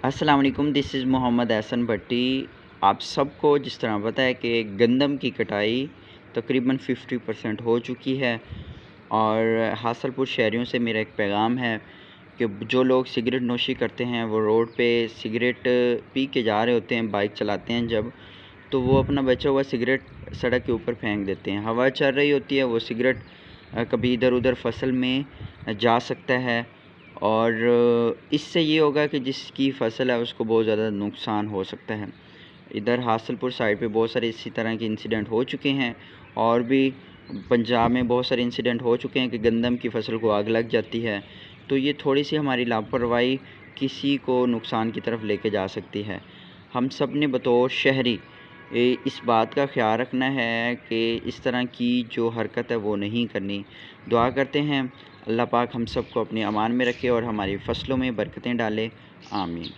अस्सलाम वालेकुम, this is Mohammad Ehsan भट्टी। आप सबको जिस तरह पता है कि गंदम की कटाई तकरीबन 50% हो चुकी है। और हासलपुर शहरियों से मेरा एक पैगाम है कि जो लोग सिगरेट नोशी करते हैं वो रोड पे सिगरेट पी के जा रहे होते हैं, बाइक चलाते हैं जब, तो वो अपना बचा हुआ सिगरेट सड़क के ऊपर फेंक देते हैं। हवा चल रही होती है, वो सिगरेट कभी इधर उधर फसल में जा सकता है। और इससे ये होगा कि जिसकी फ़सल है उसको बहुत ज़्यादा नुकसान हो सकता है। इधर हासलपुर साइड पे बहुत सारे इसी तरह के इंसिडेंट हो चुके हैं, और भी पंजाब में बहुत सारे इंसिडेंट हो चुके हैं कि गंदम की फ़सल को आग लग जाती है। तो ये थोड़ी सी हमारी लापरवाही किसी को नुकसान की तरफ लेके जा सकती है। हम सब ने बतौर शहरी इस बात का ख़्याल रखना है कि इस तरह की जो हरकत है वो नहीं करनी। दुआ करते हैं अल्लाह पाक हम सबको अपनी अमान में रखे और हमारी फ़सलों में बरकतें डाले। आमीन।